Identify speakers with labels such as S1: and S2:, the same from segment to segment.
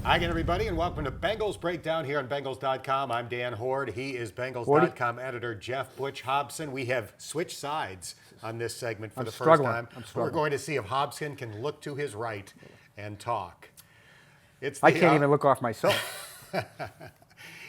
S1: Hi again, everybody, and welcome to Bengals Breakdown here on Bengals.com. I'm Dan Hoard. He is
S2: Hoardy.
S1: Bengals.com editor Geoff Butch Hobson. We have switched sides on this segment for the first
S2: struggling.
S1: time.
S2: I'm
S1: We're
S2: struggling.
S1: going to see if Hobson can look to his right and talk. It's
S2: I can't even look off myself.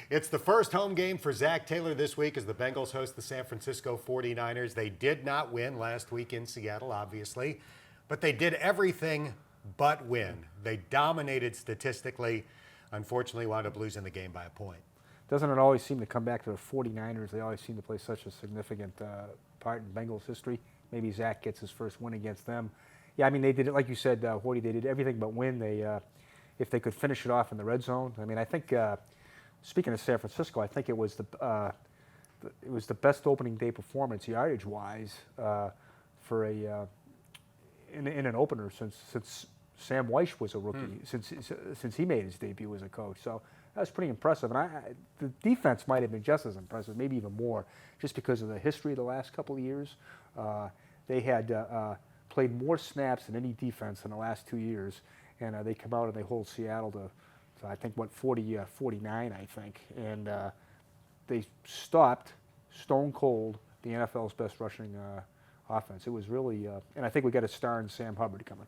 S1: It's the first home game for Zach Taylor this week as the Bengals host the San Francisco 49ers. They did not win last week in Seattle, obviously, but they did everything but win. They dominated statistically. Unfortunately, wound up losing the game by a point.
S2: Doesn't it always seem to come back to the 49ers? They always seem to play such a significant part in Bengals history. Maybe Zach gets his first win against them. Yeah, I mean, they did it, like you said, Hoardy, they did everything but win. They, if they could finish it off in the red zone. I mean, I think, speaking of San Francisco, I think it was the best opening day performance, yardage-wise, for in an opener since Sam Weish was a rookie, since he made his debut as a coach. So that was pretty impressive. And the defense might have been just as impressive, maybe even more, just because of the history of the last couple of years. They had played more snaps than any defense in the last 2 years, and they come out and they hold Seattle to I think, 49, I think. And they stopped stone cold the NFL's best rushing offense. It was really, and I think we got a star in Sam Hubbard coming.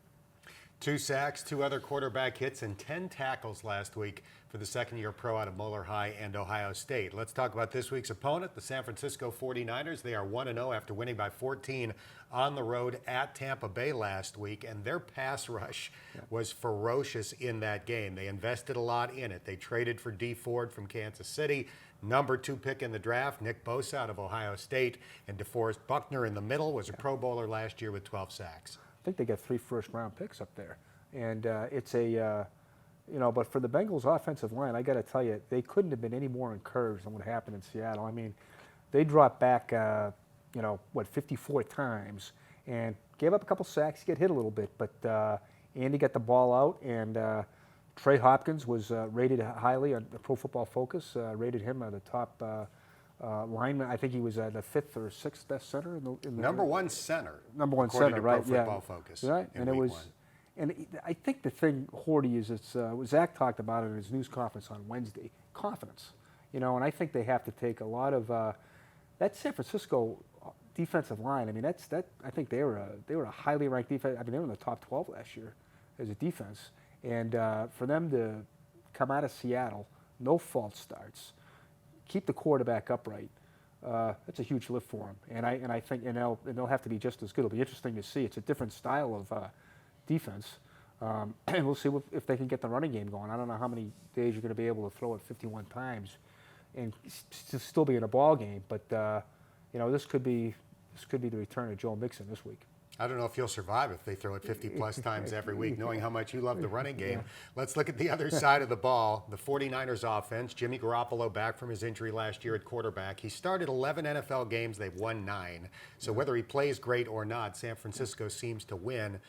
S1: 2 sacks, 2 other quarterback hits, and 10 tackles last week for the second-year pro out of Moeller High and Ohio State. Let's talk about this week's opponent, the San Francisco 49ers. They are 1-0 after winning by 14 on the road at Tampa Bay last week, and their pass rush was ferocious in that game. They invested a lot in it. They traded for Dee Ford from Kansas City, number 2 pick in the draft, Nick Bosa out of Ohio State, and DeForest Buckner in the middle was a Pro Bowler last year with 12 sacks.
S2: I think they got 3 first-round picks up there, and it's a, but for the Bengals' offensive line, I got to tell you, they couldn't have been any more encouraged than what happened in Seattle. I mean, they dropped back, 54 times, and gave up a couple sacks, get hit a little bit, but Andy got the ball out, and Trey Hopkins was rated highly on Pro Football Focus, rated him the top lineman. I think he was the 5th or 6th best center in the
S1: Number 1 center.
S2: Number 1
S1: according
S2: center,
S1: to
S2: right?
S1: Pro Football Focus.
S2: Right, and it was,
S1: 1.
S2: and I think the thing, Hoardy, is it's Zach talked about it in his news conference on Wednesday. Confidence, and I think they have to take a lot of that San Francisco defensive line. I mean, I think they were a highly ranked defense. I mean, they were in the top 12 last year as a defense, and for them to come out of Seattle, no false starts, keep the quarterback upright. That's a huge lift for them, and I think they'll have to be just as good. It'll be interesting to see. It's a different style of defense, and we'll see if they can get the running game going. I don't know how many days you're going to be able to throw it 51 times and still be in a ball game, but this could be the return of Joe Mixon this week.
S1: I don't know if you'll survive if they throw it 50-plus times every week, knowing how much you love the running game. Let's look at the other side of the ball. The 49ers offense, Jimmy Garoppolo back from his injury last year at quarterback. He started 11 NFL games. They've won 9. So whether he plays great or not, San Francisco seems to win.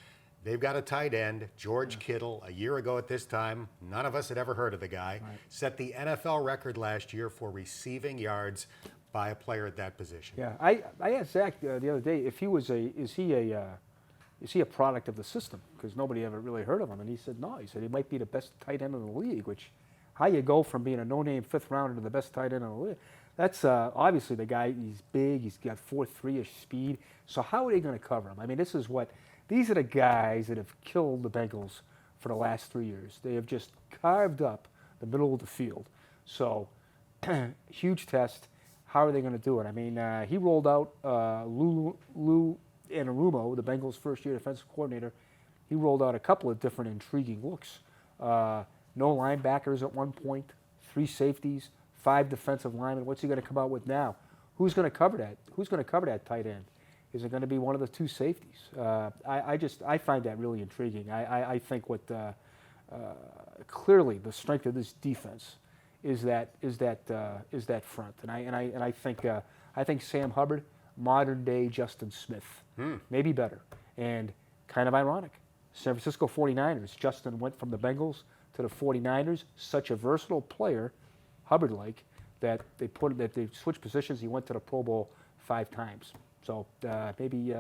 S1: They've got a tight end, George Kittle. A year ago at this time, none of us had ever heard of the guy. Right. Set the NFL record last year for receiving yards by a player at that position.
S2: Yeah, I asked Zach the other day if he was is he a product of the system, because nobody ever really heard of him, and he said no. He said he might be the best tight end in the league. Which, how you go from being a no-name 5th rounder to the best tight end in the league? That's obviously the guy. He's big. He's got 4.3-ish speed. So how are they going to cover him? I mean, these are the guys that have killed the Bengals for the last 3 years. They have just carved up the middle of the field. So huge test. How are they going to do it? I mean, he rolled out Lou Anarumo, the Bengals' first-year defensive coordinator. He rolled out a couple of different intriguing looks. No linebackers at one point, 3 safeties, 5 defensive linemen. What's he going to come out with now? Who's going to cover that? Who's going to cover that tight end? Is it going to be one of the 2 safeties? I find that really intriguing. I think clearly the strength of this defense is that front, and I think Sam Hubbard, modern day Justin Smith, maybe better, and kind of ironic. San Francisco 49ers. Justin went from the Bengals to the 49ers. Such a versatile player, Hubbard-like, that they switched positions. He went to the Pro Bowl 5 times. So maybe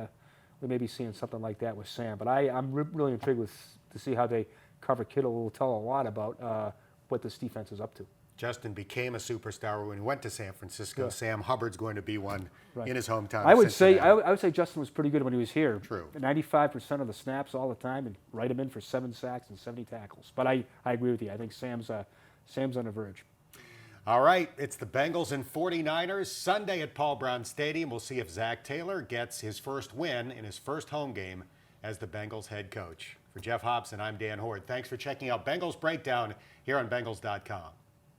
S2: we may be seeing something like that with Sam. But I'm really intrigued to see how they cover Kittle will tell a lot about what this defense is up to.
S1: Justin became a superstar when he went to San Francisco.
S2: Yeah.
S1: Sam Hubbard's going to be one
S2: Right.
S1: in his hometown.
S2: I
S1: of
S2: would say
S1: Cincinnati.
S2: I would say Justin was pretty good when he was here.
S1: True.
S2: 95% of the snaps all the time, and write him in for 7 sacks and 70 tackles. But I agree with you. I think Sam's on the verge.
S1: All right, it's the Bengals and 49ers Sunday at Paul Brown Stadium. We'll see if Zach Taylor gets his first win in his first home game as the Bengals head coach. For Geoff Hobson, I'm Dan Hoard. Thanks for checking out Bengals Breakdown here on Bengals.com.